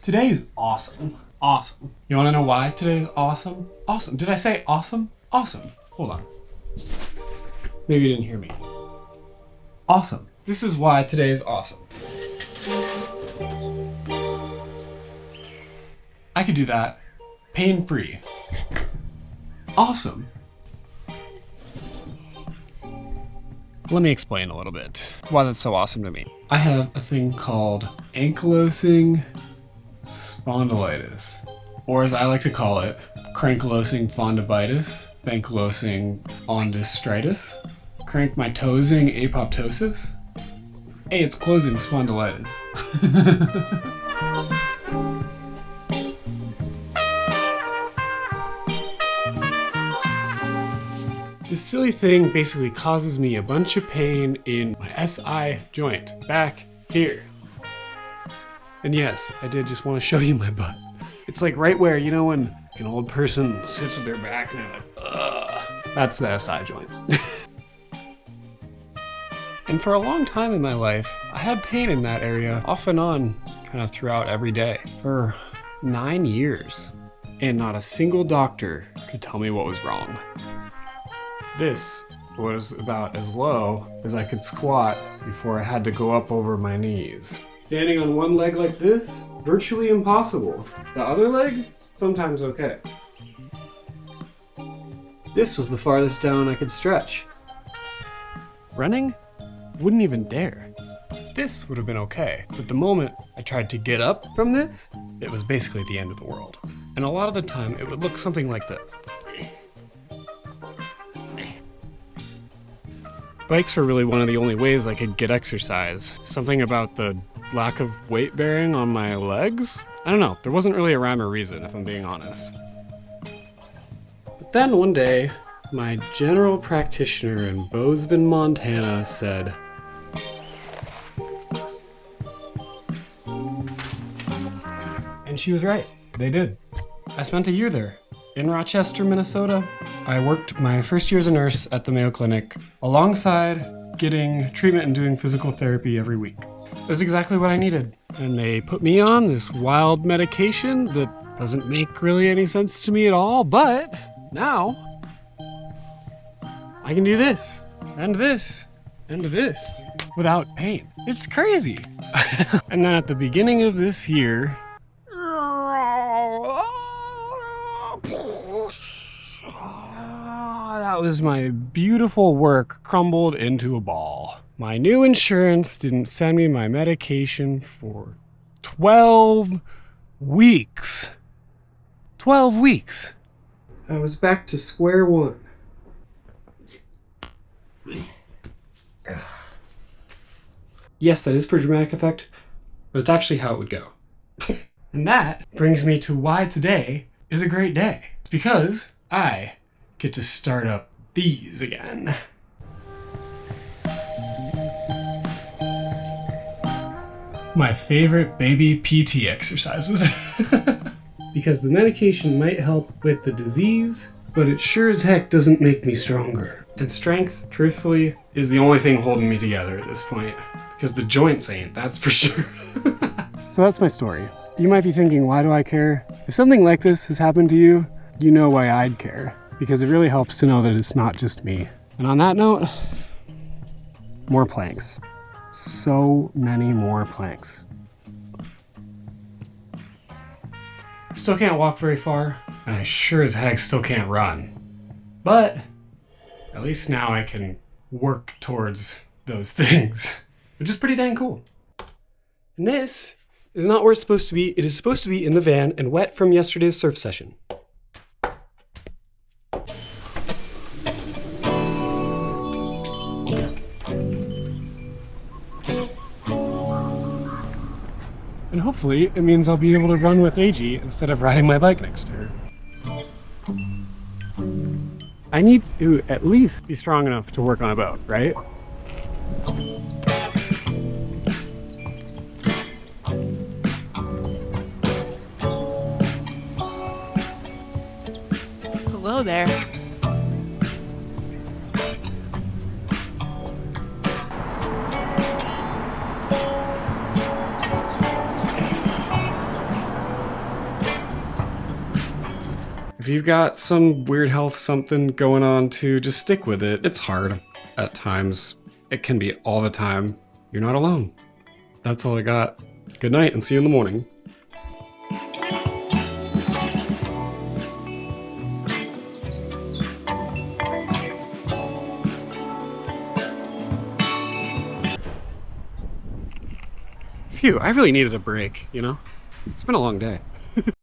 Today is awesome. Awesome. You wanna know why today is awesome? Awesome. Did I say awesome? Awesome. Hold on. Maybe you didn't hear me. Awesome. This is why today is awesome. I could do that pain-free. Awesome. Let me explain a little bit why that's so awesome to me. I have a thing called ankylosing spondylitis, or as I like to call it, crankylosing fondibitis, ankylosing ondystritis, crankmitosing apoptosis. Hey, it's closing spondylitis. This silly thing basically causes me a bunch of pain in my SI joint, back here. And yes, I did just want to show you my butt. It's like right where, you know when an old person sits with their back and they're like, ugh. That's the SI joint. And for a long time in my life, I had pain in that area off and on, kind of throughout every day, for 9 years. And not a single doctor could tell me what was wrong. This was about as low as I could squat before I had to go up over my knees. Standing on one leg like this, virtually impossible. The other leg, sometimes okay. This was the farthest down I could stretch. Running? Wouldn't even dare. This would have been okay, but the moment I tried to get up from this, it was basically the end of the world. And a lot of the time, it would look something like this. Bikes were really one of the only ways I could get exercise. Something about the lack of weight bearing on my legs? I don't know, there wasn't really a rhyme or reason, if I'm being honest. But then one day, my general practitioner in Bozeman, Montana said, and she was right, they did. I spent a year there. In Rochester, Minnesota, I worked my first year as a nurse at the Mayo Clinic alongside getting treatment and doing physical therapy every week. It was exactly what I needed. And they put me on this wild medication that doesn't make really any sense to me at all, but now I can do this, and this, and this without pain. It's crazy. And then at the beginning of this year, that was my beautiful work crumbled into a ball. My new insurance didn't send me my medication for 12 weeks. 12 weeks. I was back to square one. Yes, that is for dramatic effect, but it's actually how it would go. And that brings me to why today is a great day. It's because I get to start up these again. My favorite baby PT exercises. Because the medication might help with the disease, but it sure as heck doesn't make me stronger. And strength, truthfully, is the only thing holding me together at this point. Because the joints ain't, that's for sure. So that's my story. You might be thinking, why do I care? If something like this has happened to you, you know why I'd care. Because it really helps to know that it's not just me. And on that note, more planks. So many more planks. I still can't walk very far, and I sure as heck still can't run. But at least now I can work towards those things, which is pretty dang cool. And this is not where it's supposed to be. It is supposed to be in the van and wet from yesterday's surf session. And hopefully it means I'll be able to run with AG instead of riding my bike next to her. I need to at least be strong enough to work on a boat, right? Hello there. If you've got some weird health something going on too, just stick with it. It's hard at times. It can be all the time. You're not alone. That's all I got. Good night and see you in the morning. Phew, I really needed a break, you know? It's been a long day.